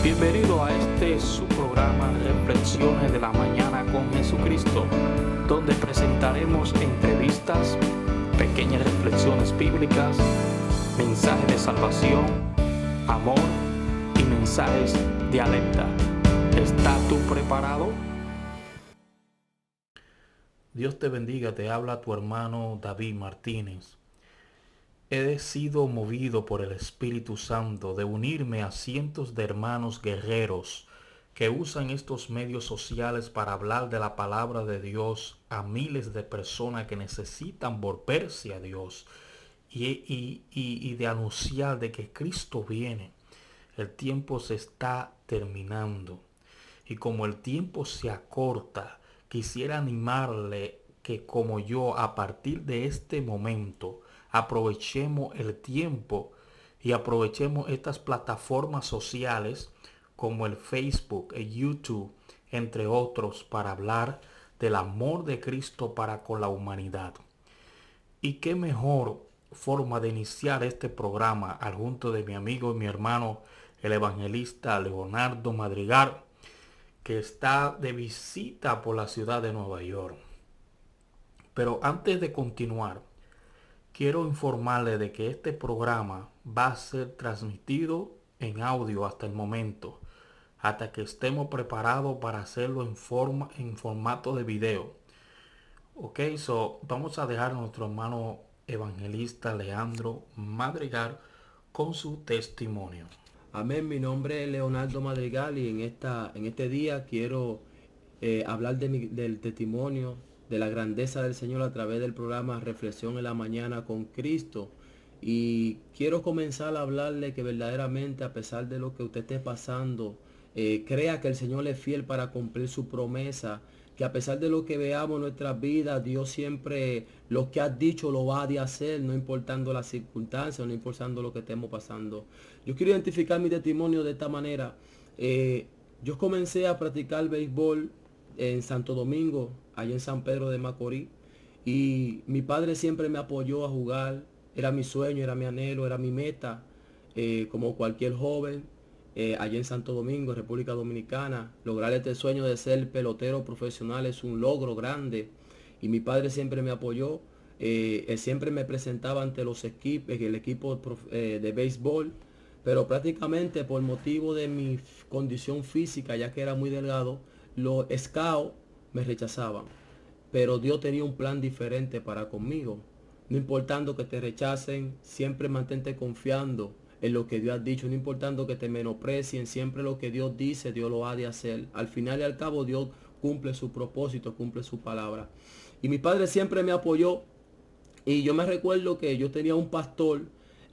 Bienvenido a su programa Reflexiones de la Mañana con Jesucristo, donde presentaremos entrevistas, pequeñas reflexiones bíblicas, mensajes de salvación, amor y mensajes de alerta. ¿Estás tú preparado? Dios te bendiga, te habla tu hermano David Martínez. He sido movido por el Espíritu Santo de unirme a cientos de hermanos guerreros que usan estos medios sociales para hablar de la palabra de Dios a miles de personas que necesitan volverse a Dios y de anunciar de que Cristo viene. El tiempo se está terminando y como el tiempo se acorta, quisiera animarle que como yo a partir de este momento aprovechemos el tiempo y aprovechemos estas plataformas sociales como el Facebook, el YouTube, entre otros, para hablar del amor de Cristo para con la humanidad. Y qué mejor forma de iniciar este programa al junto de mi amigo y mi hermano, el evangelista Leonardo Madrigal, que está de visita por la ciudad de Nueva York. Pero antes de continuar, quiero informarle de que este programa va a ser transmitido en audio hasta el momento, hasta que estemos preparados para hacerlo en formato de video. Ok, vamos a dejar a nuestro hermano evangelista Leandro Madrigal con su testimonio. Amén, mi nombre es Leonardo Madrigal y en este día quiero hablar del testimonio de la grandeza del Señor a través del programa Reflexión en la Mañana con Cristo. Y quiero comenzar a hablarle que verdaderamente, a pesar de lo que usted esté pasando, crea que el Señor es fiel para cumplir su promesa, que a pesar de lo que veamos en nuestras vidas, Dios siempre lo que ha dicho lo va a hacer, no importando las circunstancias, no importando lo que estemos pasando. Yo quiero identificar mi testimonio de esta manera. Yo comencé a practicar béisbol en Santo Domingo, allá en San Pedro de Macorís, y mi padre siempre me apoyó a jugar. Era mi sueño, era mi anhelo, era mi meta, como cualquier joven. Allá en Santo Domingo, República Dominicana, lograr este sueño de ser pelotero profesional es un logro grande y mi padre siempre me apoyó. Él siempre me presentaba ante los equipos, el equipo de béisbol, pero prácticamente por motivo de mi condición física, ya que era muy delgado, los scouts me rechazaban, pero Dios tenía un plan diferente para conmigo. No importando que te rechacen, siempre mantente confiando en lo que Dios ha dicho, no importando que te menosprecien, siempre lo que Dios dice, Dios lo ha de hacer. Al final y al cabo, Dios cumple su propósito, cumple su palabra. Y mi padre siempre me apoyó. Y yo me recuerdo que yo tenía un pastor,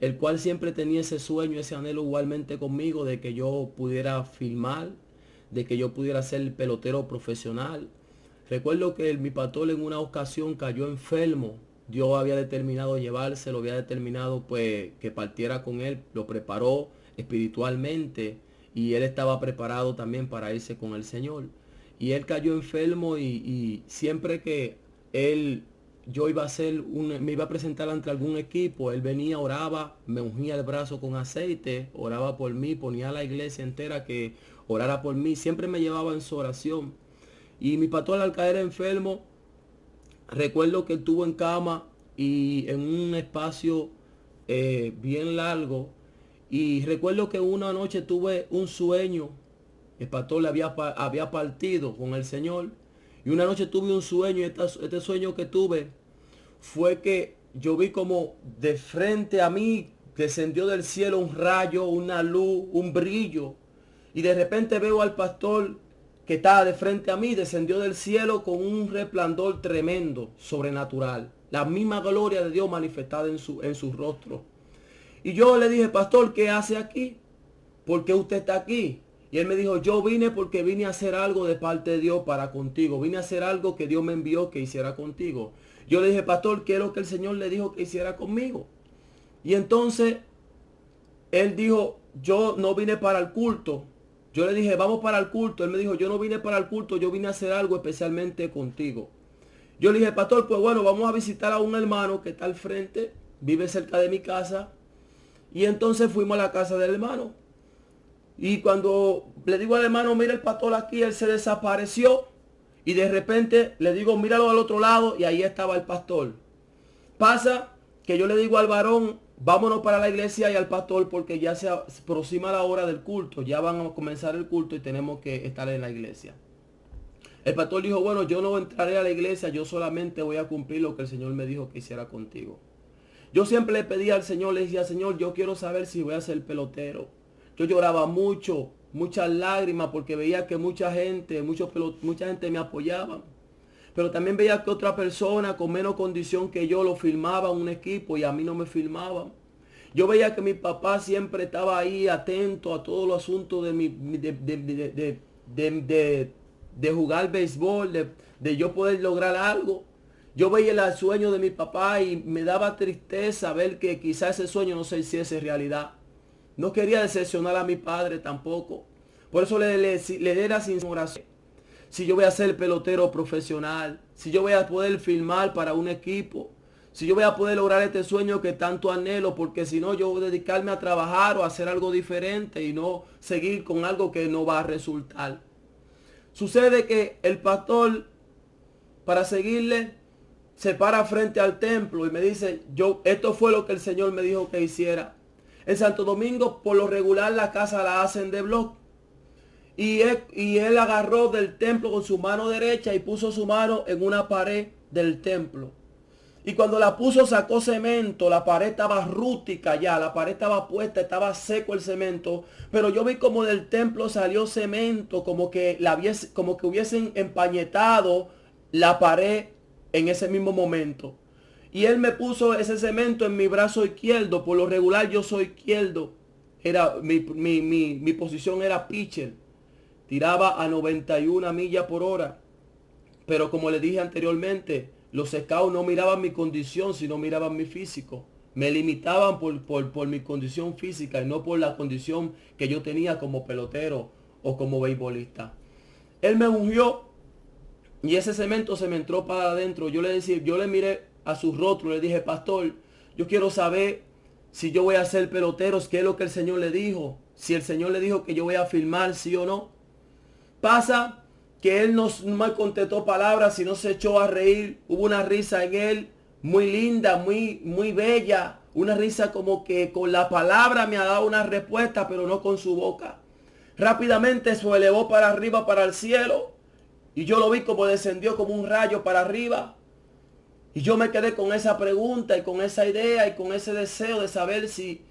el cual siempre tenía ese sueño, ese anhelo igualmente conmigo, de que yo pudiera filmar, de que yo pudiera ser pelotero profesional. Recuerdo que mi pastor en una ocasión cayó enfermo. Dios había determinado llevárselo, había determinado pues que partiera con él, lo preparó espiritualmente y él estaba preparado también para irse con el Señor. Y él cayó enfermo y siempre que yo iba a me iba a presentar ante algún equipo, él venía, oraba, me ungía el brazo con aceite, oraba por mí, ponía a la iglesia entera que orara por mí, siempre me llevaba en su oración. Y mi pastor al caer enfermo, recuerdo que estuvo en cama y en un espacio bien largo. Y recuerdo que una noche tuve un sueño. El pastor había partido con el Señor. Y una noche tuve un sueño. Y este sueño que tuve fue que yo vi como de frente a mí descendió del cielo un rayo, una luz, un brillo. Y de repente veo al pastor que estaba de frente a mí, descendió del cielo con un resplandor tremendo, sobrenatural. La misma gloria de Dios manifestada en su rostro. Y yo le dije, pastor, ¿qué hace aquí? ¿Por qué usted está aquí? Y él me dijo, yo vine porque vine a hacer algo de parte de Dios para contigo. Vine a hacer algo que Dios me envió que hiciera contigo. Yo le dije, pastor, ¿qué es lo que el Señor le dijo que hiciera conmigo? Y entonces él dijo, yo no vine para el culto. Yo le dije, vamos para el culto. Él me dijo, yo no vine para el culto, yo vine a hacer algo especialmente contigo. Yo le dije, pastor, pues bueno, vamos a visitar a un hermano que está al frente, vive cerca de mi casa. Y entonces fuimos a la casa del hermano. Y cuando le digo al hermano, mira el pastor aquí, él se desapareció. Y de repente le digo, míralo al otro lado, y ahí estaba el pastor. Pasa que yo le digo al varón, vámonos para la iglesia y al pastor, porque ya se aproxima la hora del culto. Ya van a comenzar el culto y tenemos que estar en la iglesia. El pastor dijo, bueno, yo no entraré a la iglesia, yo solamente voy a cumplir lo que el Señor me dijo que hiciera contigo. Yo siempre le pedía al Señor, le decía, Señor, yo quiero saber si voy a ser pelotero. Yo lloraba mucho, muchas lágrimas, porque veía que mucha gente me apoyaba. Pero también veía que otra persona con menos condición que yo lo filmaba en un equipo y a mí no me filmaban. Yo veía que mi papá siempre estaba ahí atento a todos los asuntos de jugar béisbol, de yo poder lograr algo. Yo veía el sueño de mi papá y me daba tristeza ver que quizás ese sueño no se hiciese realidad. No quería decepcionar a mi padre tampoco. Por eso le era sin oración. Si yo voy a ser pelotero profesional, si yo voy a poder filmar para un equipo, si yo voy a poder lograr este sueño que tanto anhelo, porque si no yo voy a dedicarme a trabajar o a hacer algo diferente y no seguir con algo que no va a resultar. Sucede que el pastor, para seguirle, se para frente al templo y me dice, esto fue lo que el Señor me dijo que hiciera. En Santo Domingo, por lo regular, la casa la hacen de bloque. Y él agarró del templo con su mano derecha y puso su mano en una pared del templo. Y cuando la puso, sacó cemento. La pared estaba rústica ya, la pared estaba puesta, estaba seco el cemento. Pero yo vi como del templo salió cemento, como que hubiesen empañetado la pared en ese mismo momento. Y él me puso ese cemento en mi brazo izquierdo. Por lo regular yo soy izquierdo. Mi posición era pitcher. Tiraba a 91 millas por hora. Pero como le dije anteriormente, los scouts no miraban mi condición, sino miraban mi físico. Me limitaban por mi condición física y no por la condición que yo tenía como pelotero o como beisbolista. Él me ungió y ese cemento se me entró para adentro. Yo le miré a su rostro, le dije, pastor, yo quiero saber si yo voy a ser pelotero, qué es lo que el Señor le dijo. Si el Señor le dijo que yo voy a filmar, sí o no. Pasa que él no me contestó palabras, sino se echó a reír. Hubo una risa en él, muy linda, muy bella. Una risa como que con la palabra me ha dado una respuesta, pero no con su boca. Rápidamente se elevó para arriba, para el cielo. Y yo lo vi como descendió como un rayo para arriba. Y yo me quedé con esa pregunta y con esa idea y con ese deseo de saber si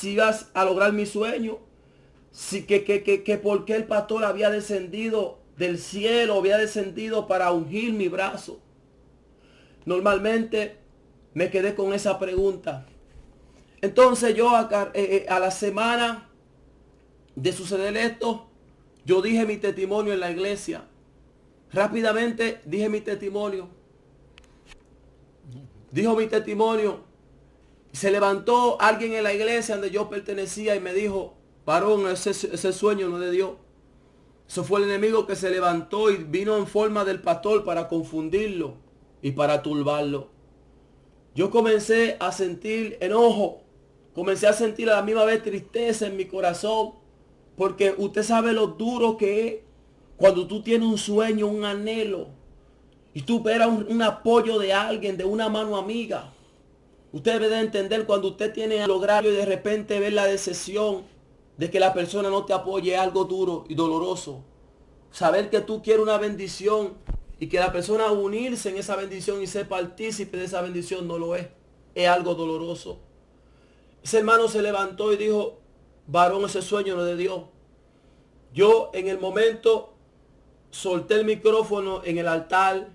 ibas a lograr mi sueño. Que por qué el pastor había descendido del cielo, había descendido para ungir mi brazo. Normalmente me quedé con esa pregunta. Entonces yo a la semana de suceder esto, yo dije mi testimonio en la iglesia. Rápidamente dije mi testimonio. Dijo mi testimonio. Se levantó alguien en la iglesia donde yo pertenecía y me dijo, varón, ese sueño no es de Dios. Eso fue el enemigo que se levantó y vino en forma del pastor para confundirlo y para turbarlo. Yo comencé a sentir enojo. Comencé a sentir a la misma vez tristeza en mi corazón. Porque usted sabe lo duro que es cuando tú tienes un sueño, un anhelo. Y tú esperas un apoyo de alguien, de una mano amiga. Usted debe de entender cuando usted tiene a lograrlo y de repente ver la decepción de que la persona no te apoye es algo duro y doloroso. Saber que tú quieres una bendición y que la persona unirse en esa bendición y ser partícipe de esa bendición no lo es. Es algo doloroso. Ese hermano se levantó y dijo, varón, ese sueño no es de Dios. Yo en el momento solté el micrófono en el altar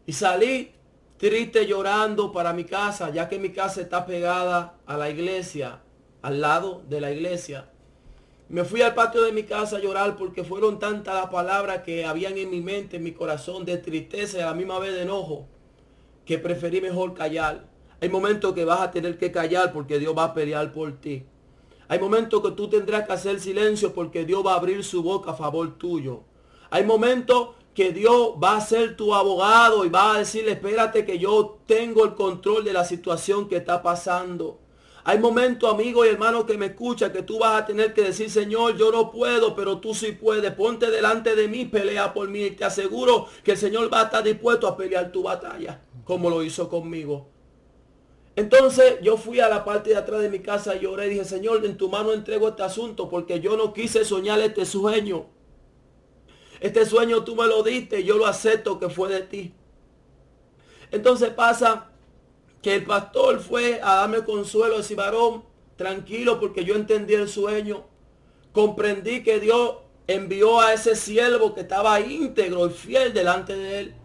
y salí triste llorando para mi casa, ya que mi casa está pegada a la iglesia, al lado de la iglesia. Me fui al patio de mi casa a llorar porque fueron tantas las palabras que habían en mi mente, en mi corazón, de tristeza y a la misma vez de enojo, que preferí mejor callar. Hay momentos que vas a tener que callar porque Dios va a pelear por ti. Hay momentos que tú tendrás que hacer silencio porque Dios va a abrir su boca a favor tuyo. Hay momentos que Dios va a ser tu abogado y va a decirle, espérate que yo tengo el control de la situación que está pasando. Hay momentos, amigo y hermano que me escucha, que tú vas a tener que decir, Señor, yo no puedo, pero tú sí puedes. Ponte delante de mí, pelea por mí. Y te aseguro que el Señor va a estar dispuesto a pelear tu batalla, como lo hizo conmigo. Entonces yo fui a la parte de atrás de mi casa y lloré y dije, Señor, en tu mano entrego este asunto porque yo no quise soñar este sueño. Este sueño tú me lo diste y yo lo acepto que fue de ti. Entonces pasa que el pastor fue a darme consuelo, decir, varón, tranquilo, porque yo entendí el sueño. Comprendí que Dios envió a ese siervo que estaba íntegro y fiel delante de él.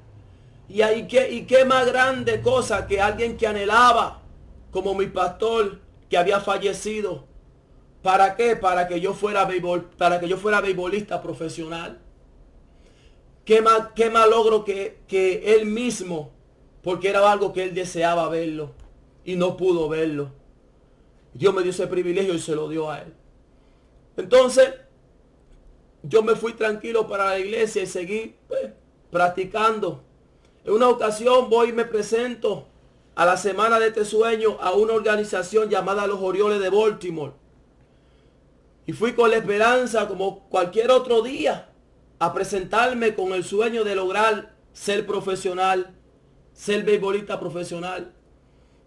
Y qué más grande cosa que alguien que anhelaba, como mi pastor, que había fallecido. ¿Para qué? Para que yo fuera beisbolista profesional. ¿Qué más logro que él mismo? Porque era algo que él deseaba verlo y no pudo verlo. Dios me dio ese privilegio y se lo dio a él. Entonces, yo me fui tranquilo para la iglesia y seguí practicando. En una ocasión voy y me presento a la semana de este sueño a una organización llamada Los Orioles de Baltimore. Y fui con la esperanza, como cualquier otro día, a presentarme con el sueño de lograr ser profesional, ser beisbolista profesional.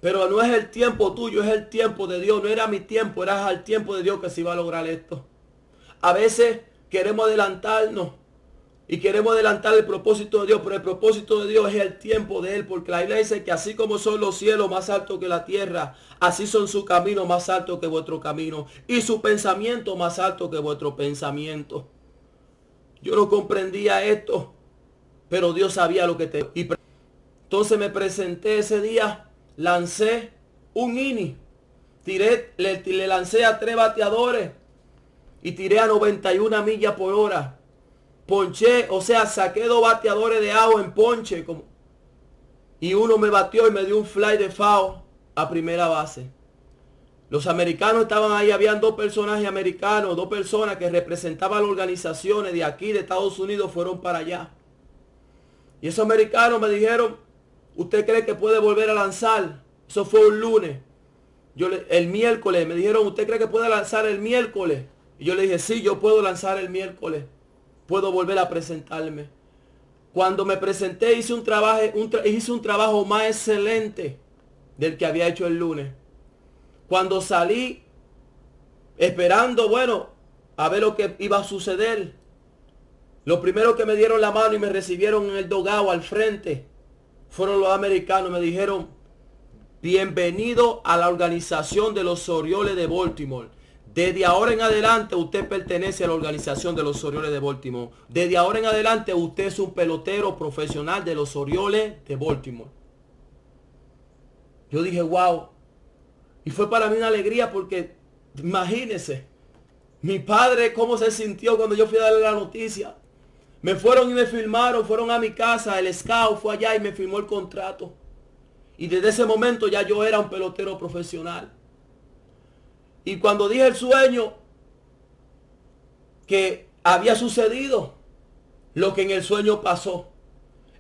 Pero no es el tiempo tuyo, es el tiempo de Dios. No era mi tiempo, era el tiempo de Dios que se iba a lograr esto. A veces queremos adelantarnos y queremos adelantar el propósito de Dios, pero el propósito de Dios es el tiempo de Él, porque la Biblia dice que así como son los cielos más altos que la tierra, así son sus caminos más altos que vuestro camino y su pensamiento más alto que vuestro pensamiento. Yo no comprendía esto, pero Dios sabía lo que te... Entonces me presenté ese día, lancé un inning, le lancé a 3 bateadores y tiré a 91 millas por hora. Ponché, o sea, saqué 2 bateadores de agua en ponche. Y uno me batió y me dio un fly de foul a primera base. Los americanos estaban ahí, habían 2 personajes americanos, 2 personas que representaban las organizaciones de aquí, de Estados Unidos, fueron para allá. Y esos americanos me dijeron, ¿usted cree que puede volver a lanzar? Eso fue un lunes. El miércoles me dijeron, ¿usted cree que puede lanzar el miércoles? Y yo le dije, sí, yo puedo lanzar el miércoles. Puedo volver a presentarme. Cuando me presenté hice un trabajo más excelente del que había hecho el lunes. Cuando salí esperando, bueno, a ver lo que iba a suceder, los primeros que me dieron la mano y me recibieron en el dogao al frente fueron los americanos. Me dijeron, bienvenido a la organización de los Orioles de Baltimore. Desde ahora en adelante usted pertenece a la organización de los Orioles de Baltimore. Desde ahora en adelante usted es un pelotero profesional de los Orioles de Baltimore. Yo dije, wow. Y fue para mí una alegría porque, imagínense, mi padre cómo se sintió cuando yo fui a darle la noticia. Me fueron y me firmaron, fueron a mi casa, el scout fue allá y me firmó el contrato. Y desde ese momento ya yo era un pelotero profesional. Y cuando dije el sueño que había sucedido, lo que en el sueño pasó.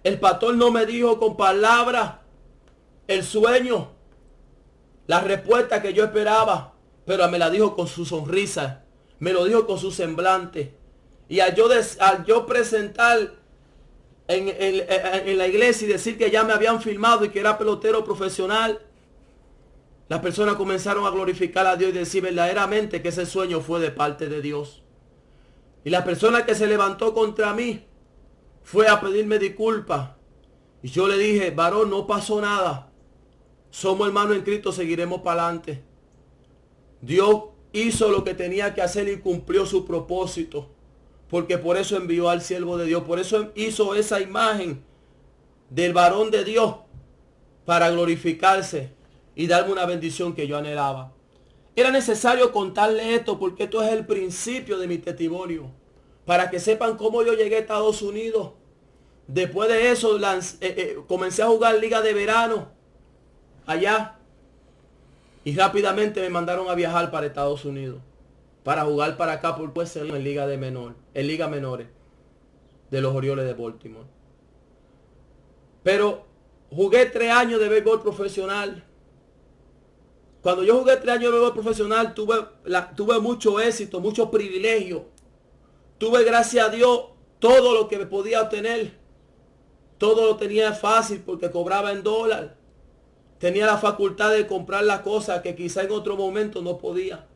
El pastor no me dijo con palabras el sueño, la respuesta que yo esperaba, pero me la dijo con su sonrisa, me lo dijo con su semblante. Y al yo presentar en la iglesia y decir que ya me habían firmado y que era pelotero profesional, las personas comenzaron a glorificar a Dios y decir verdaderamente que ese sueño fue de parte de Dios. Y la persona que se levantó contra mí fue a pedirme disculpas. Y yo le dije, varón, no pasó nada. Somos hermanos en Cristo, seguiremos para adelante. Dios hizo lo que tenía que hacer y cumplió su propósito. Porque por eso envió al siervo de Dios. Por eso hizo esa imagen del varón de Dios para glorificarse y darme una bendición que yo anhelaba. Era necesario contarle esto porque esto es el principio de mi testimonio. Para que sepan cómo yo llegué a Estados Unidos. Después de eso comencé a jugar liga de verano allá. Y rápidamente me mandaron a viajar para Estados Unidos. Para jugar para acá por pues en liga menores de los Orioles de Baltimore. Pero jugué 3 años de béisbol profesional. Cuando yo jugué 3 años de béisbol profesional, tuve mucho éxito, mucho privilegio. Tuve, gracias a Dios, todo lo que me podía obtener. Todo lo tenía fácil porque cobraba en dólar. Tenía la facultad de comprar las cosas que quizá en otro momento no podía.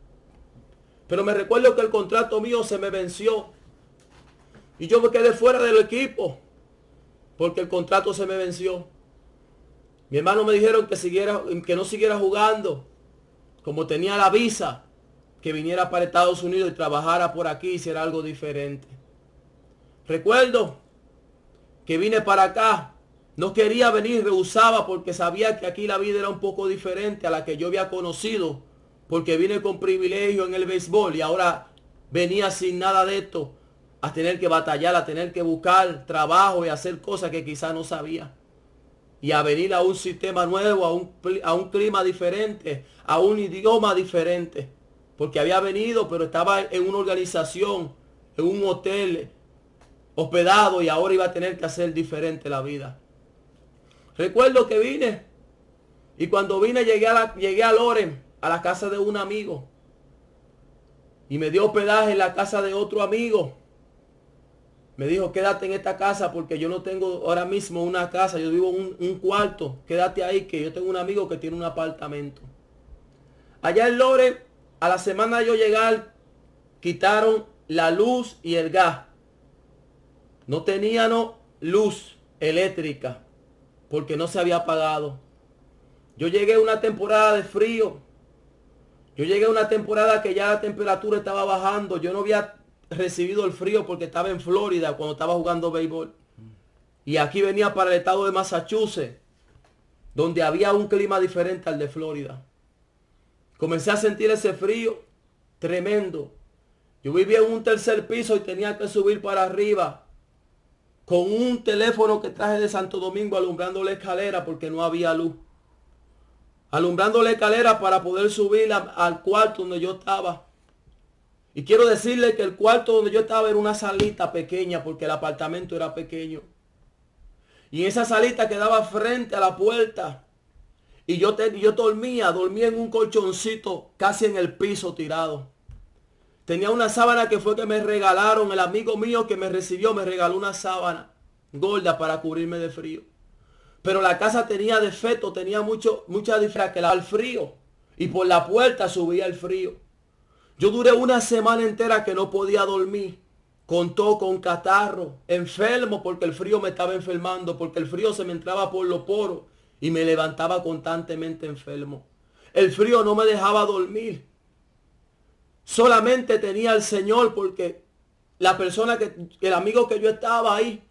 Pero me recuerdo que el contrato mío se me venció. Y yo me quedé fuera del equipo porque el contrato se me venció. Mi hermano me dijeron que no siguiera jugando. Como tenía la visa, que viniera para Estados Unidos y trabajara por aquí y hiciera algo diferente. Recuerdo que vine para acá. No quería venir, rehusaba porque sabía que aquí la vida era un poco diferente a la que yo había conocido. Porque vine con privilegio en el béisbol y ahora venía sin nada de esto. A tener que batallar, a tener que buscar trabajo y hacer cosas que quizás no sabía. Y a venir a un sistema nuevo, a un clima diferente, a un idioma diferente. Porque había venido, pero estaba en una organización, en un hotel, hospedado, y ahora iba a tener que hacer diferente la vida. Recuerdo que vine, y cuando vine llegué a Loren, a la casa de un amigo. Y me dio hospedaje en la casa de otro amigo. Me dijo, quédate en esta casa porque yo no tengo ahora mismo una casa. Yo vivo en un cuarto. Quédate ahí que yo tengo un amigo que tiene un apartamento. Allá en Loren, a la semana de yo llegar, quitaron la luz y el gas. No tenían luz eléctrica porque no se había pagado. Yo llegué a una temporada de frío. Yo llegué a una temporada que ya la temperatura estaba bajando. Yo no había recibido el frío porque estaba en Florida cuando estaba jugando béisbol. Y aquí venía para el estado de Massachusetts, donde había un clima diferente al de Florida. Comencé a sentir ese frío tremendo. Yo vivía en un tercer piso y tenía que subir para arriba con un teléfono que traje de Santo Domingo alumbrando la escalera porque no había luz. Alumbrando la escalera para poder subir al cuarto donde yo estaba. Y quiero decirle que el cuarto donde yo estaba era una salita pequeña porque el apartamento era pequeño. Y en esa salita quedaba frente a la puerta. Y yo dormía en un colchoncito casi en el piso tirado. Tenía una sábana que fue que me regalaron. El amigo mío que me recibió me regaló una sábana gorda para cubrirme de frío. Pero la casa tenía defecto, tenía mucha diferencia que el frío. Y por la puerta subía el frío. Yo duré una semana entera que no podía dormir. Con tos, con catarro, enfermo porque el frío me estaba enfermando, porque el frío se me entraba por los poros y me levantaba constantemente enfermo. El frío no me dejaba dormir. Solamente tenía al Señor porque la persona el amigo que yo estaba ahí,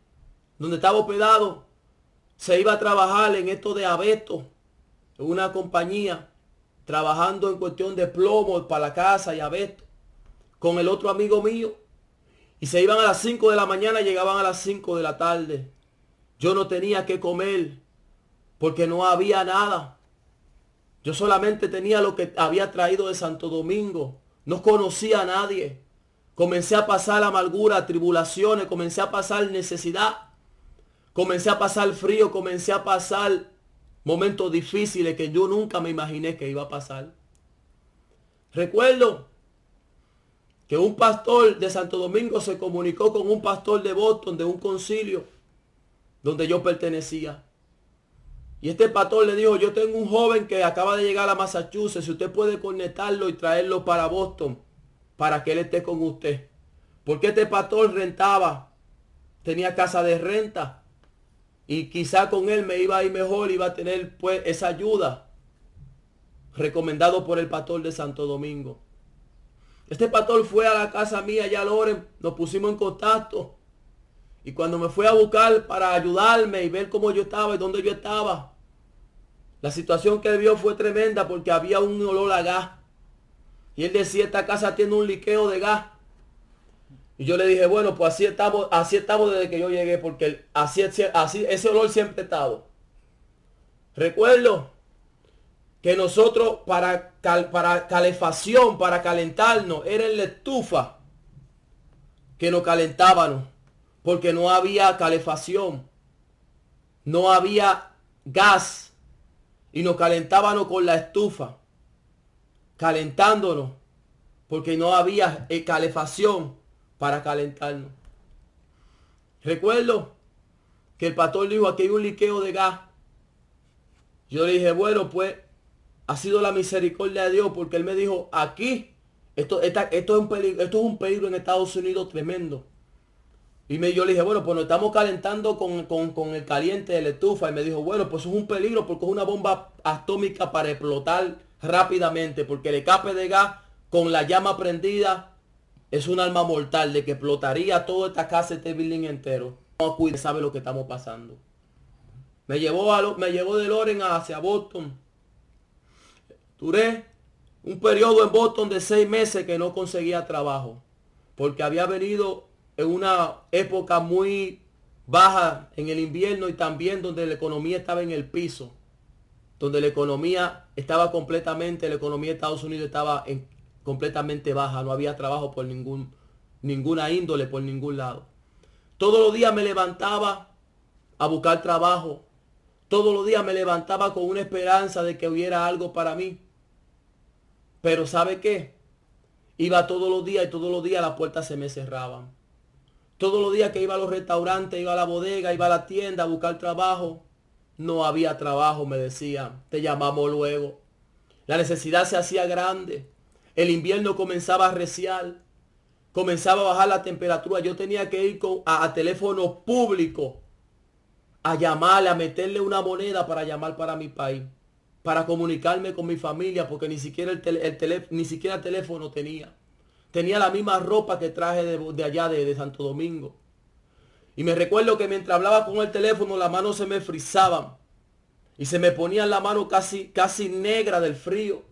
donde estaba hospedado, se iba a trabajar en esto de abeto, en una compañía, trabajando en cuestión de plomo para la casa y abeto, con el otro amigo mío. Y se iban a las 5 de la mañana y llegaban a las 5 de la tarde. Yo no tenía que comer porque no había nada. Yo solamente tenía lo que había traído de Santo Domingo. No conocía a nadie. Comencé a pasar amargura, tribulaciones, comencé a pasar necesidad. Comencé a pasar frío, comencé a pasar momentos difíciles que yo nunca me imaginé que iba a pasar. Recuerdo que un pastor de Santo Domingo se comunicó con un pastor de Boston, de un concilio donde yo pertenecía. Y este pastor le dijo, yo tengo un joven que acaba de llegar a Massachusetts, si usted puede conectarlo y traerlo para Boston, para que él esté con usted. Porque este pastor tenía casa de renta. Y quizá con él me iba a ir mejor, iba a tener pues esa ayuda. Recomendado por el pastor de Santo Domingo. Este pastor fue a la casa mía allá a Loren, nos pusimos en contacto. Y cuando me fue a buscar para ayudarme y ver cómo yo estaba y dónde yo estaba, la situación que él vio fue tremenda porque había un olor a gas. Y él decía, esta casa tiene un liqueo de gas. Y yo le dije, bueno, pues así estamos desde que yo llegué, porque así ese olor siempre ha estado. Recuerdo que nosotros para calefacción, para calentarnos, era en la estufa que nos calentábamos, porque no había calefacción, no había gas, y nos calentábamos con la estufa. calentándonos, porque no había calefacción para calentarnos. Recuerdo que el pastor dijo, aquí hay un liqueo de gas. Yo le dije, bueno, pues ha sido la misericordia de Dios, porque él me dijo, aquí, esto es un peligro en Estados Unidos tremendo. Yo le dije, bueno, pues nos estamos calentando con el caliente de la estufa. Y me dijo, bueno, pues es un peligro porque es una bomba atómica para explotar rápidamente. Porque el escape de gas con la llama prendida es un arma mortal de que explotaría toda esta casa, este building entero. No cuide, sabe lo que estamos pasando. Me llevó de Lawrence hacia Boston. Duré un periodo en Boston de 6 meses que no conseguía trabajo. Porque había venido en una época muy baja en el invierno y también donde la economía estaba en el piso. Donde la economía estaba completamente, la economía de Estados Unidos estaba completamente baja. No había trabajo por ninguna índole, por ningún lado. Todos los días me levantaba a buscar trabajo. Todos los días me levantaba con una esperanza de que hubiera algo para mí. Pero ¿sabe qué? Iba todos los días y todos los días las puertas se me cerraban. Todos los días que iba a los restaurantes, iba a la bodega, iba a la tienda a buscar trabajo, no había trabajo, me decían. Te llamamos luego. La necesidad se hacía grande. El invierno comenzaba a arreciar. Comenzaba a bajar la temperatura. Yo tenía que ir a teléfono público a llamarle, a meterle una moneda para llamar para mi país, para comunicarme con mi familia, porque ni siquiera el teléfono tenía. Tenía la misma ropa que traje de allá de Santo Domingo. Y me recuerdo que mientras hablaba con el teléfono, las manos se me frizaban. Y se me ponía la mano casi negra del frío.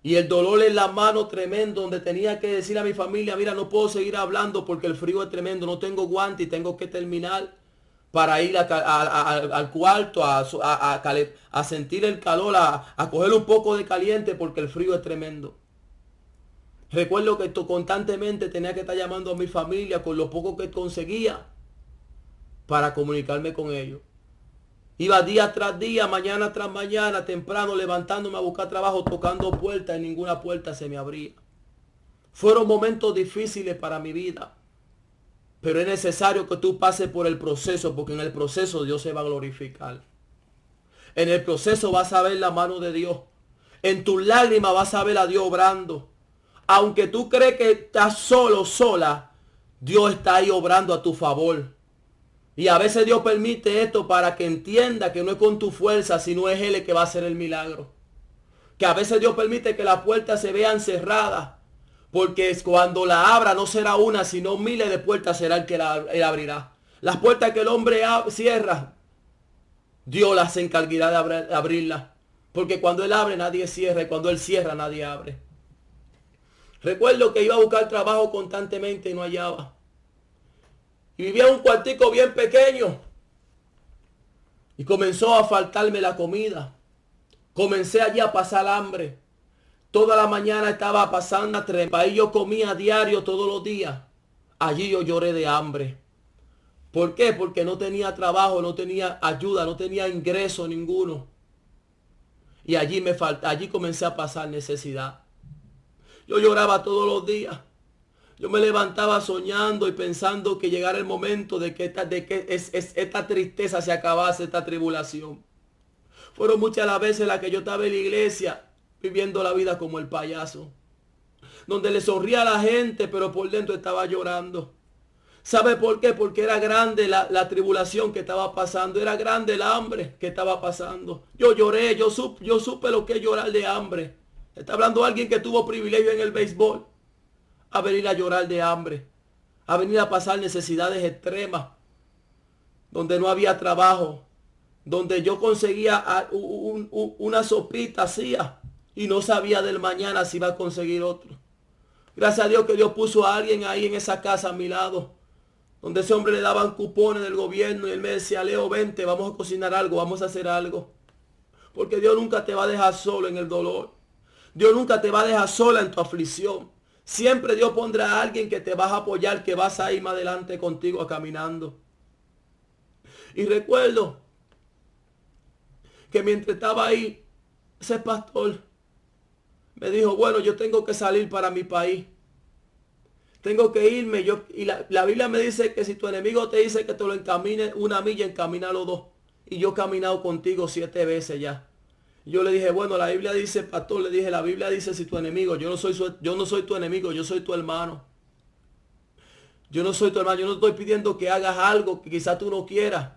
Y el dolor en la mano tremendo, donde tenía que decir a mi familia, mira, no puedo seguir hablando porque el frío es tremendo. No tengo guante y tengo que terminar para ir al cuarto a sentir el calor, a coger un poco de caliente porque el frío es tremendo. Recuerdo que constantemente tenía que estar llamando a mi familia con lo poco que conseguía para comunicarme con ellos. Iba día tras día, mañana tras mañana, temprano, levantándome a buscar trabajo, tocando puertas y ninguna puerta se me abría. Fueron momentos difíciles para mi vida. Pero es necesario que tú pases por el proceso, porque en el proceso Dios se va a glorificar. En el proceso vas a ver la mano de Dios. En tus lágrimas vas a ver a Dios obrando. Aunque tú crees que estás solo, sola, Dios está ahí obrando a tu favor. Y a veces Dios permite esto para que entienda que no es con tu fuerza, sino es Él el que va a hacer el milagro. Que a veces Dios permite que las puertas se vean cerradas. Porque es cuando la abra no será una, sino miles de puertas será el que Él abrirá. Las puertas que el hombre cierra, Dios las encargará de abrirlas. Porque cuando Él abre nadie cierra y cuando Él cierra nadie abre. Recuerdo que iba a buscar trabajo constantemente y no hallaba. Y vivía en un cuartico bien pequeño. Y comenzó a faltarme la comida. Comencé allí a pasar hambre. Toda la mañana estaba pasando a trepa. Ahí yo comía a diario todos los días. Allí yo lloré de hambre. ¿Por qué? Porque no tenía trabajo, no tenía ayuda, no tenía ingreso ninguno. Y allí comencé a pasar necesidad. Yo lloraba todos los días. Yo me levantaba soñando y pensando que llegara el momento de que esta tristeza se acabase, esta tribulación. Fueron muchas las veces las que yo estaba en la iglesia viviendo la vida como el payaso. Donde le sonría a la gente, pero por dentro estaba llorando. ¿Sabe por qué? Porque era grande la tribulación que estaba pasando. Era grande el hambre que estaba pasando. Yo lloré, yo supe lo que es llorar de hambre. Está hablando alguien que tuvo privilegio en el béisbol. A venir a llorar de hambre. A venir a pasar necesidades extremas. Donde no había trabajo. Donde yo conseguía una sopita hacía. Y no sabía del mañana si iba a conseguir otro. Gracias a Dios que Dios puso a alguien ahí en esa casa a mi lado. Donde ese hombre le daban cupones del gobierno. Y él me decía, Leo, vente, vamos a cocinar algo, vamos a hacer algo. Porque Dios nunca te va a dejar solo en el dolor. Dios nunca te va a dejar sola en tu aflicción. Siempre Dios pondrá a alguien que te vas a apoyar, que vas a ir más adelante contigo caminando. Y recuerdo que mientras estaba ahí, ese pastor me dijo, bueno, yo tengo que salir para mi país. Tengo que irme. Y la Biblia me dice que si tu enemigo te dice que te lo encamine 1 milla, encamínalo 2. Y yo he caminado contigo 7 veces ya. Yo le dije, bueno, la Biblia dice, pastor, le dije, la Biblia dice si tu enemigo, yo no soy tu enemigo, yo soy tu hermano. Yo no soy tu hermano, yo no estoy pidiendo que hagas algo que quizás tú no quieras.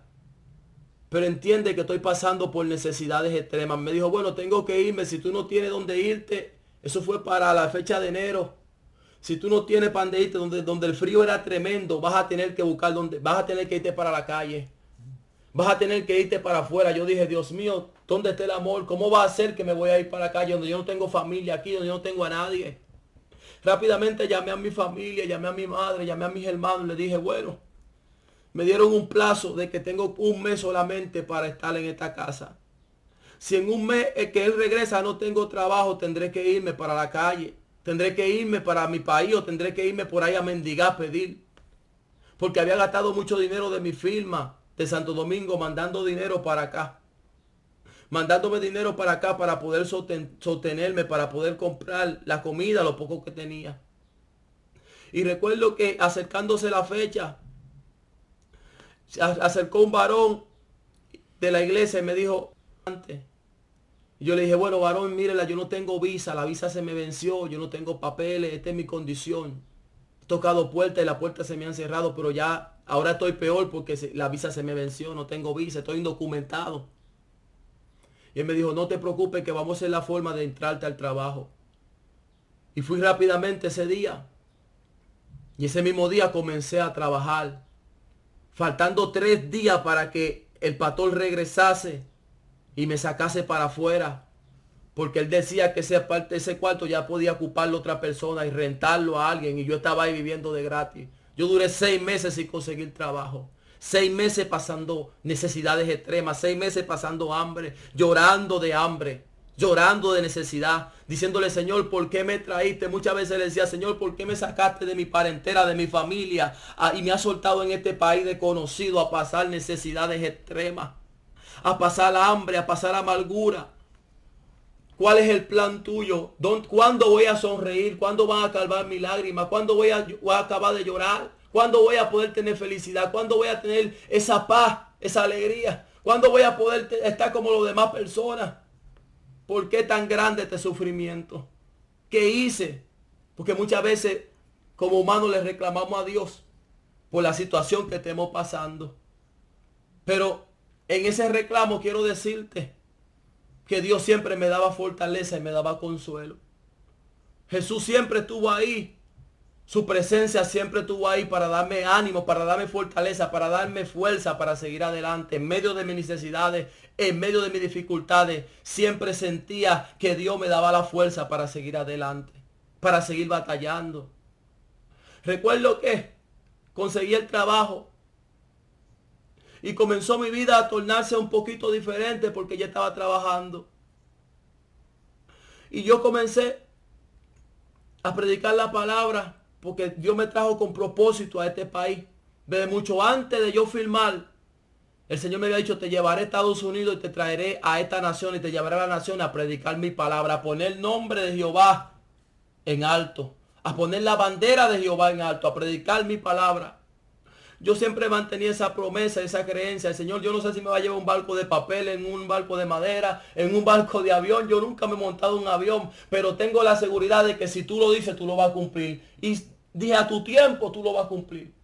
Pero entiende que estoy pasando por necesidades extremas. Me dijo, bueno, tengo que irme. Si tú no tienes dónde irte, eso fue para la fecha de enero. Si tú no tienes para dónde irte, donde el frío era tremendo, vas a tener que buscar vas a tener que irte para la calle. Vas a tener que irte para afuera. Yo dije, Dios mío, ¿dónde está el amor? ¿Cómo va a ser que me voy a ir para la calle donde yo no tengo familia aquí, donde yo no tengo a nadie? Rápidamente llamé a mi familia, llamé a mi madre, llamé a mis hermanos. Le dije, bueno, me dieron un plazo de que tengo 1 mes solamente para estar en esta casa. Si en 1 mes que él regresa no tengo trabajo, tendré que irme para la calle. Tendré que irme para mi país o tendré que irme por ahí a mendigar, pedir. Porque había gastado mucho dinero de mi firma de Santo Domingo mandando dinero para acá. Mandándome dinero para acá para poder sostenerme, para poder comprar la comida, lo poco que tenía. Y recuerdo que acercándose la fecha, se acercó un varón de la iglesia y me dijo, antes. Y yo le dije, bueno, varón, mírela, yo no tengo visa, la visa se me venció, yo no tengo papeles, esta es mi condición. He tocado puertas y las puertas se me han cerrado, pero ya ahora estoy peor porque la visa se me venció, no tengo visa, estoy indocumentado. Y él me dijo, no te preocupes que vamos a hacer la forma de entrarte al trabajo. Y fui rápidamente ese día. Y ese mismo día comencé a trabajar. Faltando 3 días para que el pastor regresase y me sacase para afuera. Porque él decía que ese cuarto ya podía ocuparlo otra persona y rentarlo a alguien. Y yo estaba ahí viviendo de gratis. Yo duré 6 meses sin conseguir trabajo. 6 meses pasando necesidades extremas. 6 meses pasando hambre. Llorando de hambre. Llorando de necesidad. Diciéndole, Señor, ¿por qué me traíste? Muchas veces le decía, Señor, ¿por qué me sacaste de mi parentela, de mi familia? Y me has soltado en este país desconocido a pasar necesidades extremas. A pasar hambre, a pasar amargura. ¿Cuál es el plan tuyo? ¿Cuándo voy a sonreír? ¿Cuándo van a calmar mis lágrimas? ¿Cuándo voy a acabar de llorar? ¿Cuándo voy a poder tener felicidad? ¿Cuándo voy a tener esa paz, esa alegría? ¿Cuándo voy a poder estar como las demás personas? ¿Por qué tan grande este sufrimiento? ¿Qué hice? Porque muchas veces como humanos le reclamamos a Dios por la situación que estemos pasando. Pero en ese reclamo quiero decirte que Dios siempre me daba fortaleza y me daba consuelo. Jesús siempre estuvo ahí. Su presencia siempre estuvo ahí para darme ánimo, para darme fortaleza, para darme fuerza para seguir adelante. En medio de mis necesidades, en medio de mis dificultades, siempre sentía que Dios me daba la fuerza para seguir adelante, para seguir batallando. Recuerdo que conseguí el trabajo y comenzó mi vida a tornarse un poquito diferente porque ya estaba trabajando. Y yo comencé a predicar la palabra porque Dios me trajo con propósito a este país. Desde mucho antes de yo firmar, el Señor me había dicho, te llevaré a Estados Unidos y te traeré a esta nación y te llevaré a la nación a predicar mi palabra, a poner el nombre de Jehová en alto, a poner la bandera de Jehová en alto, a predicar mi palabra. Yo siempre mantenía esa promesa, esa creencia. El Señor, yo no sé si me va a llevar un barco de papel, en un barco de madera, en un barco de avión. Yo nunca me he montado en un avión, pero tengo la seguridad de que si tú lo dices, tú lo vas a cumplir. Y dije, a tu tiempo, tú lo vas a cumplir.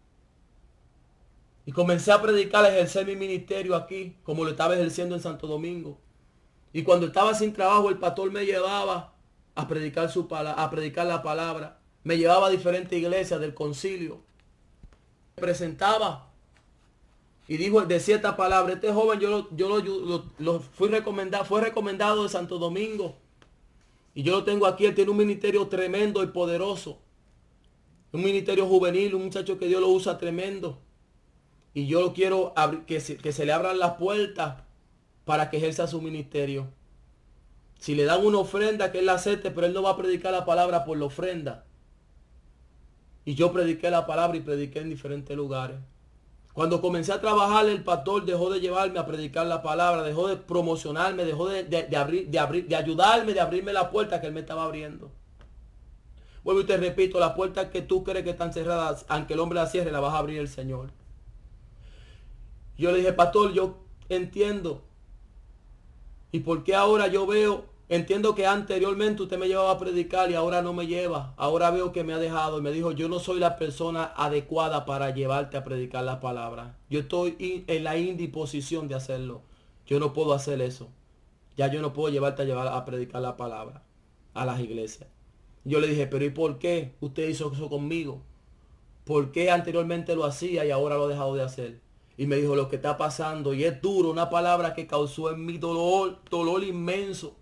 Y comencé a predicar, a ejercer mi ministerio aquí, como lo estaba ejerciendo en Santo Domingo. Y cuando estaba sin trabajo, el pastor me llevaba a predicar a predicar la palabra. Me llevaba a diferentes iglesias del concilio. Presentaba y decía esta palabra. Este joven fue recomendado de Santo Domingo y yo lo tengo aquí. Él tiene un ministerio tremendo y poderoso, un ministerio juvenil, un muchacho que Dios lo usa tremendo, y yo lo quiero que se le abran las puertas para que ejerza su ministerio. Si le dan una ofrenda, que él la acepte, pero él no va a predicar la palabra por la ofrenda. Y yo prediqué la palabra y prediqué en diferentes lugares. Cuando comencé a trabajar, el pastor dejó de llevarme a predicar la palabra, dejó de promocionarme, dejó de ayudarme, de abrirme la puerta que él me estaba abriendo. Vuelvo y te repito, las puertas que tú crees que están cerradas, aunque el hombre las cierre, la vas a abrir el Señor. Yo le dije, pastor, yo entiendo. ¿Y por qué ahora yo veo? Entiendo que anteriormente usted me llevaba a predicar y ahora no me lleva. Ahora veo que me ha dejado y me dijo, yo no soy la persona adecuada para llevarte a predicar la palabra. Yo estoy en la indisposición de hacerlo. Yo no puedo hacer eso. Ya yo no puedo llevarte a predicar la palabra a las iglesias. Yo le dije, pero ¿y por qué usted hizo eso conmigo? ¿Por qué anteriormente lo hacía y ahora lo ha dejado de hacer? Y me dijo, lo que está pasando, y es duro, una palabra que causó en mí dolor, dolor inmenso,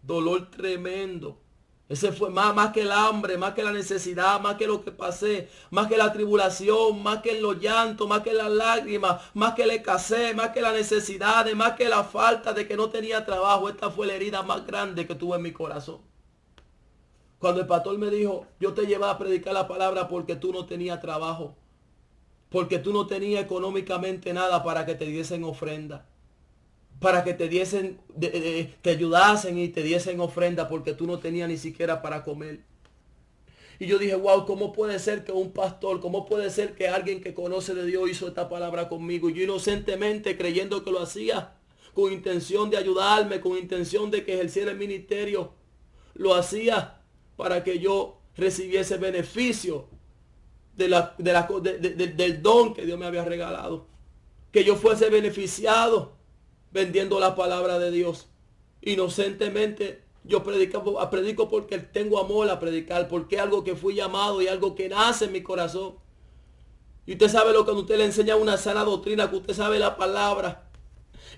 dolor tremendo. Ese fue más que el hambre, más que la necesidad, más que lo que pasé, más que la tribulación, más que los llantos, más que las lágrimas, más que la escasez, más que la necesidad, más que la falta de que no tenía trabajo. Esta fue la herida más grande que tuve en mi corazón. Cuando el pastor me dijo, yo te llevaba a predicar la palabra porque tú no tenías trabajo, porque tú no tenías económicamente nada para que te diesen ofrenda, para que te diesen, te ayudasen y te diesen ofrenda, porque tú no tenías ni siquiera para comer. Y yo dije, wow, ¿cómo puede ser que un pastor, cómo puede ser que alguien que conoce de Dios hizo esta palabra conmigo? Y yo inocentemente creyendo que lo hacía, con intención de ayudarme, con intención de que ejerciera el ministerio, lo hacía para que yo recibiese beneficio del don que Dios me había regalado. Que yo fuese beneficiado vendiendo la palabra de Dios. Inocentemente yo predico porque tengo amor a predicar, porque es algo que fui llamado y algo que nace en mi corazón. Y usted sabe lo que usted le enseña una sana doctrina, que usted sabe la palabra.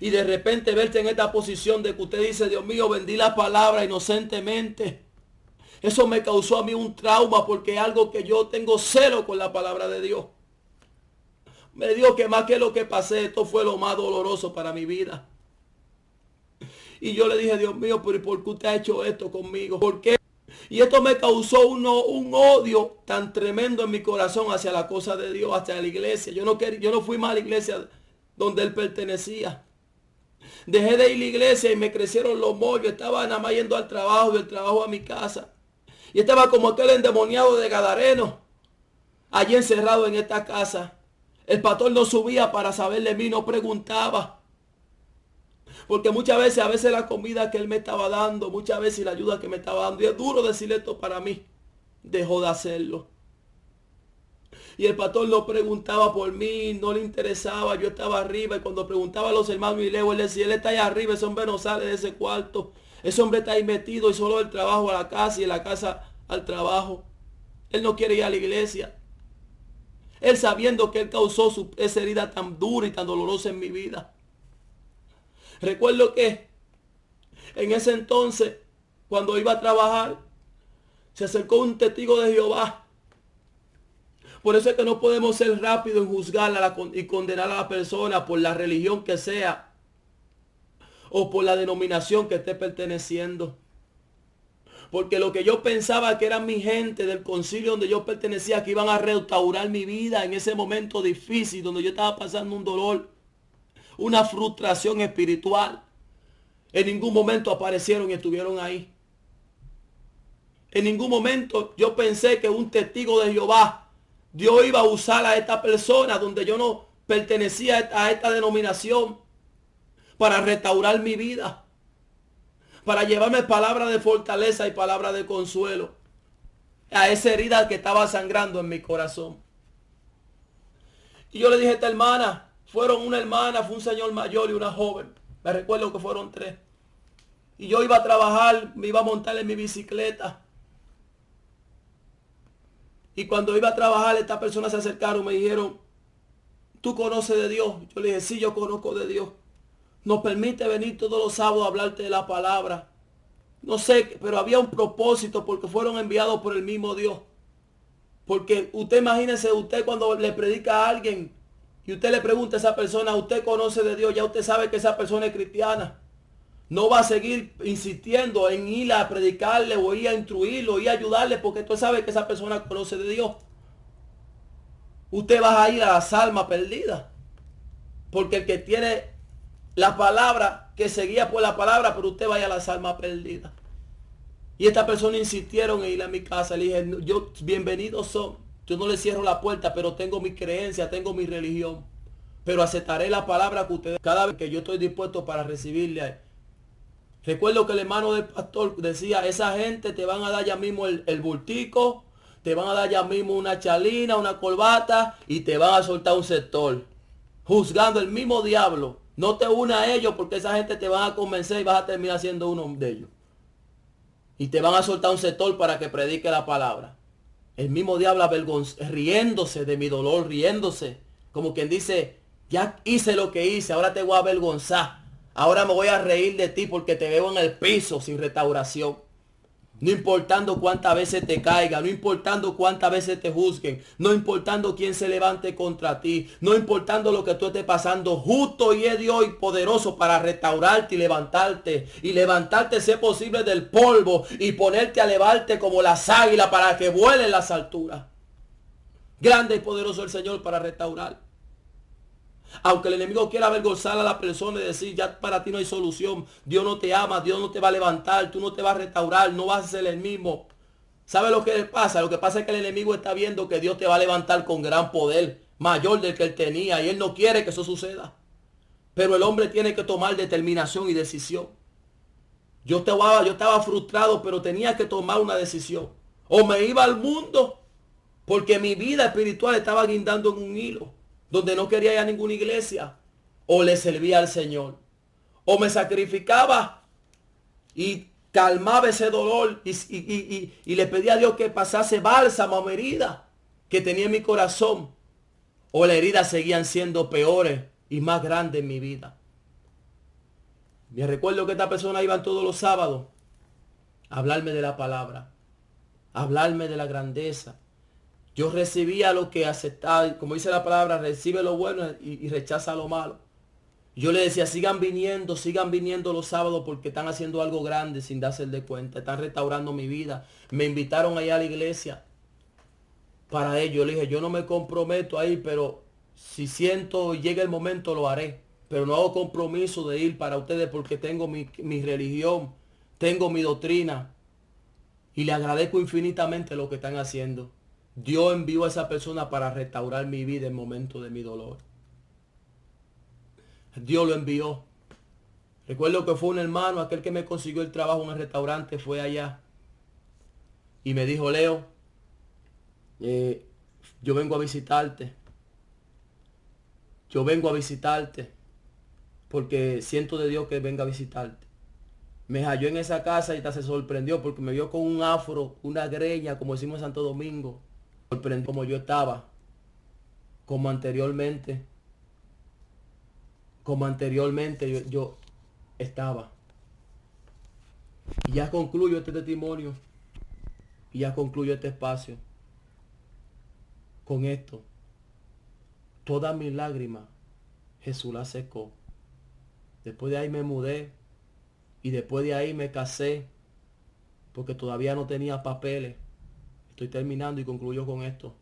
Y de repente verse en esta posición de que usted dice, Dios mío, vendí la palabra inocentemente. Eso me causó a mí un trauma porque es algo que yo tengo celo con la palabra de Dios. Me dijo que más que lo que pasé, esto fue lo más doloroso para mi vida. Y yo le dije, Dios mío, pero ¿por qué usted ha hecho esto conmigo? ¿Por qué? Y esto me causó un odio tan tremendo en mi corazón hacia la cosa de Dios, hacia la iglesia. Yo no fui más a la iglesia donde él pertenecía. Dejé de ir a la iglesia y me crecieron los mollos. Estaba nada más yendo al trabajo, del trabajo a mi casa. Y estaba como aquel endemoniado de Gadareno, allí encerrado en esta casa. El pastor no subía para saber de mí, no preguntaba. Porque muchas veces la comida que él me estaba dando, muchas veces la ayuda que me estaba dando, y es duro decirle esto para mí, dejó de hacerlo. Y el pastor no preguntaba por mí, no le interesaba, yo estaba arriba, y cuando preguntaba a los hermanos y lejos, él decía, él está allá arriba, ese hombre no sale de ese cuarto. Ese hombre está ahí metido y solo del trabajo a la casa y de la casa al trabajo. Él no quiere ir a la iglesia. Él sabiendo que él causó esa herida tan dura y tan dolorosa en mi vida. Recuerdo que en ese entonces, cuando iba a trabajar, se acercó un testigo de Jehová. Por eso es que no podemos ser rápidos en juzgar y condenar a la persona por la religión que sea o por la denominación que esté perteneciendo. Porque lo que yo pensaba que eran mi gente del concilio donde yo pertenecía, que iban a restaurar mi vida en ese momento difícil, donde yo estaba pasando un dolor, una frustración espiritual, en ningún momento aparecieron y estuvieron ahí. En ningún momento yo pensé que un testigo de Jehová, Dios iba a usar a esta persona donde yo no pertenecía a esta denominación, para restaurar mi vida, para llevarme palabra de fortaleza y palabra de consuelo a esa herida que estaba sangrando en mi corazón. Y yo le dije a esta hermana, fueron una hermana, fue un señor mayor y una joven, me recuerdo que fueron 3. Y yo iba a trabajar, me iba a montar en mi bicicleta. Y cuando iba a trabajar, estas personas se acercaron y me dijeron, ¿tú conoces de Dios? Yo le dije, sí, yo conozco de Dios. Nos permite venir todos los sábados a hablarte de la palabra. No sé, pero había un propósito porque fueron enviados por el mismo Dios. Porque usted imagínese, usted cuando le predica a alguien y usted le pregunta a esa persona, ¿usted conoce de Dios? Ya usted sabe que esa persona es cristiana. No va a seguir insistiendo en ir a predicarle o ir a instruirlo, ir a ayudarle porque usted sabe que esa persona conoce de Dios. usted va a ir a las almas perdidas. Porque el que tiene la palabra, que se guía por la palabra, pero usted vaya a las almas perdidas. Y esta persona insistieron en ir a mi casa. Le dije, yo, bienvenidos son. Yo no le cierro la puerta, pero tengo mi creencia, tengo mi religión. Pero aceptaré la palabra que ustedes, cada vez que yo estoy dispuesto para recibirle. Recuerdo que el hermano del pastor decía, esa gente te van a dar ya mismo el bultico, te van a dar ya mismo una chalina, una corbata y te van a soltar un sector. Juzgando el mismo diablo. No te unas a ellos porque esa gente te van a convencer y vas a terminar siendo uno de ellos. Y te van a soltar un sector para que predique la palabra. El mismo diablo riéndose de mi dolor, riéndose. Como quien dice, ya hice lo que hice, ahora te voy a avergonzar. Ahora me voy a reír de ti porque te veo en el piso sin restauración. No importando cuántas veces te caiga, no importando cuántas veces te juzguen, no importando quién se levante contra ti, no importando lo que tú estés pasando, justo y es Dios y poderoso para restaurarte y levantarte si es posible del polvo y ponerte a elevarte como las águilas para que vuelen las alturas. Grande y poderoso el Señor para restaurar. Aunque el enemigo quiera avergonzar a la persona y decir, ya para ti no hay solución, Dios no te ama, Dios no te va a levantar, tú no te vas a restaurar, no vas a ser el mismo. ¿Sabe lo que pasa? Lo que pasa es que el enemigo está viendo que Dios te va a levantar con gran poder, mayor del que él tenía, y él no quiere que eso suceda. Pero el hombre tiene que tomar determinación y decisión. Yo estaba frustrado, pero tenía que tomar una decisión. O me iba al mundo, porque mi vida espiritual estaba guindando en un hilo, donde no quería ir a ninguna iglesia, o le servía al Señor, o me sacrificaba y calmaba ese dolor y le pedía a Dios que pasase bálsamo a mi herida que tenía en mi corazón, o las heridas seguían siendo peores y más grandes en mi vida. Me recuerdo que esta persona iba todos los sábados a hablarme de la palabra, a hablarme de la grandeza. Yo recibía lo que aceptaba, como dice la palabra, recibe lo bueno y rechaza lo malo. Yo le decía, sigan viniendo los sábados porque están haciendo algo grande sin darse de cuenta, están restaurando mi vida. Me invitaron allá a la iglesia para ello. Yo le dije, yo no me comprometo a ir, pero si siento y llega el momento lo haré. Pero no hago compromiso de ir para ustedes porque tengo mi religión, tengo mi doctrina. Y le agradezco infinitamente lo que están haciendo. Dios envió a esa persona para restaurar mi vida en el momento de mi dolor. Dios lo envió. Recuerdo que fue un hermano, aquel que me consiguió el trabajo en el restaurante, fue allá. Y me dijo, Leo, yo vengo a visitarte. Yo vengo a visitarte. Porque siento de Dios que venga a visitarte. Me halló en esa casa y hasta se sorprendió porque me vio con un afro, una greña, como decimos en Santo Domingo. Sorprendió como yo estaba, como anteriormente yo estaba. Y ya concluyo este testimonio y ya concluyo este espacio con esto. Todas mis lágrimas Jesús las secó. Después de ahí me mudé y después de ahí me casé porque todavía no tenía papeles. Estoy terminando y concluyo con esto.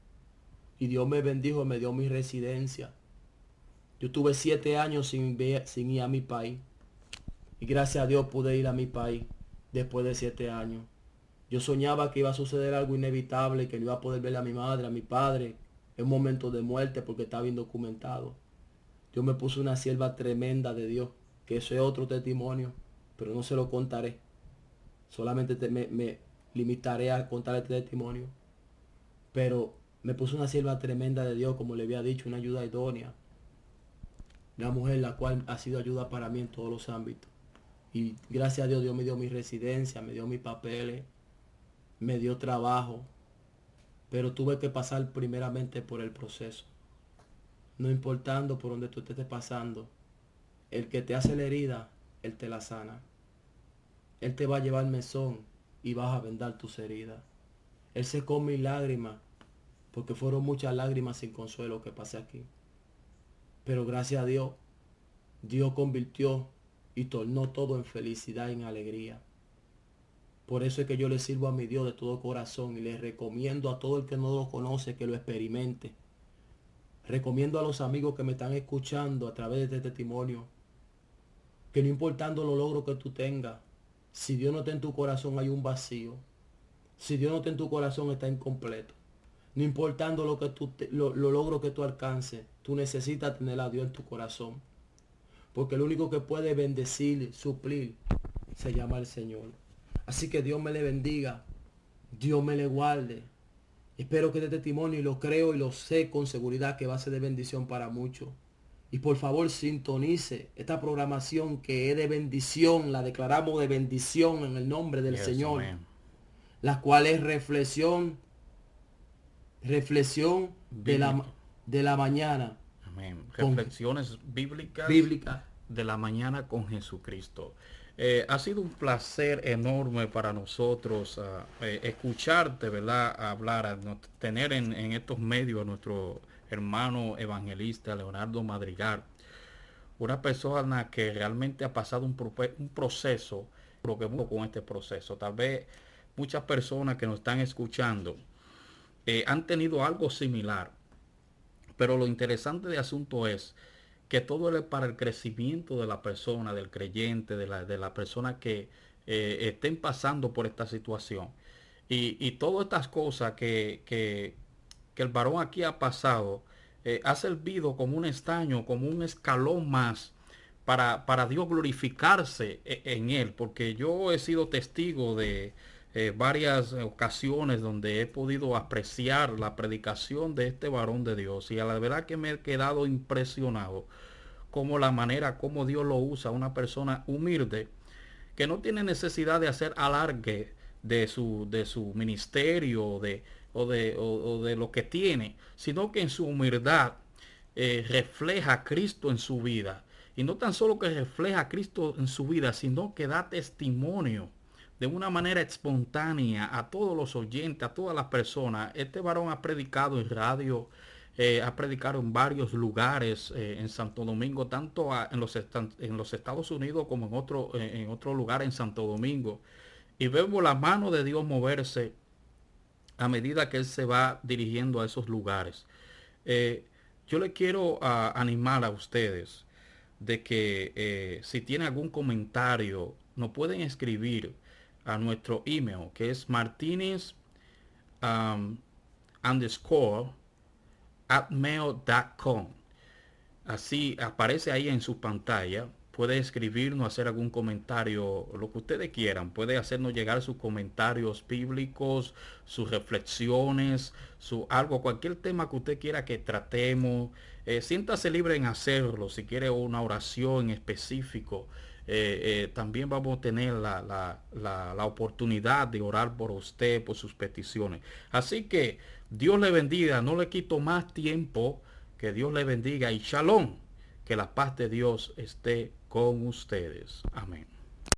Y Dios me bendijo y me dio mi residencia. Yo tuve 7 años sin ir a mi país. Y gracias a Dios pude ir a mi país después de 7 años. Yo soñaba que iba a suceder algo inevitable, que no iba a poder ver a mi madre, a mi padre, en un momento de muerte porque estaba bien documentado. Dios me puso una sierva tremenda de Dios, que eso es otro testimonio, pero no se lo contaré. Solamente me limitaré a contar este testimonio. Pero me puso una sierva tremenda de Dios, como le había dicho, una ayuda idónea. Una mujer la cual ha sido ayuda para mí en todos los ámbitos. Y gracias a Dios, Dios me dio mi residencia, me dio mis papeles, me dio trabajo. Pero tuve que pasar primeramente por el proceso. No importando por donde tú te estés pasando. El que te hace la herida, Él te la sana. Él te va a llevar mesón y vas a vendar tus heridas. Él secó mis lágrimas, porque fueron muchas lágrimas sin consuelo que pasé aquí. Pero gracias a Dios, Dios convirtió y tornó todo en felicidad y en alegría. Por eso es que yo le sirvo a mi Dios de todo corazón y le recomiendo a todo el que no lo conoce que lo experimente. Recomiendo a los amigos que me están escuchando a través de este testimonio que no importando los logros que tú tengas, si Dios no está en tu corazón hay un vacío. Si Dios no está en tu corazón está incompleto. No importando los logros que tú alcances, tú necesitas tener a Dios en tu corazón. Porque el único que puede bendecir, suplir, se llama el Señor. Así que Dios me le bendiga, Dios me le guarde. Espero que este testimonio, y lo creo y lo sé con seguridad, que va a ser de bendición para muchos. Y por favor sintonice esta programación que es de bendición, la declaramos de bendición en el nombre del Señor. Amen. La cual es reflexión de la mañana. Amén. Reflexiones bíblicas de la mañana con Jesucristo. Ha sido un placer enorme para nosotros escucharte, ¿verdad? Hablar, tener en estos medios a nuestro hermano evangelista Leonardo Madrigal, una persona que realmente ha pasado un proceso, lo que con este proceso. Tal vez muchas personas que nos están escuchando han tenido algo similar, pero lo interesante del asunto es que todo es para el crecimiento de la persona, del creyente, de la persona que estén pasando por esta situación. Y todas estas cosas que el varón aquí ha pasado, ha servido como un estaño, como un escalón más para Dios glorificarse en él, porque yo he sido testigo de varias ocasiones donde he podido apreciar la predicación de este varón de Dios, y a la verdad que me he quedado impresionado como la manera como Dios lo usa, una persona humilde que no tiene necesidad de hacer alargue de su ministerio o de lo que tiene, sino que en su humildad refleja a Cristo en su vida. Y no tan solo que refleja a Cristo en su vida, sino que da testimonio de una manera espontánea a todos los oyentes, a todas las personas. Este varón ha predicado en radio, ha predicado en varios lugares en Santo Domingo, tanto en los Estados Unidos como en otro lugar en Santo Domingo. Y vemos la mano de Dios moverse a medida que él se va dirigiendo a esos lugares. Yo le quiero animar a ustedes de que si tienen algún comentario, nos pueden escribir a nuestro email, que es martinez_@mail.com. Así aparece ahí en su pantalla. Puede escribirnos, hacer algún comentario, lo que ustedes quieran. Puede hacernos llegar sus comentarios bíblicos, sus reflexiones, cualquier tema que usted quiera que tratemos. Siéntase libre en hacerlo. Si quiere una oración en específico, también vamos a tener la oportunidad de orar por usted, por sus peticiones. Así que Dios le bendiga. No le quito más tiempo. Que Dios le bendiga y shalom. Que la paz de Dios esté con ustedes. Amén.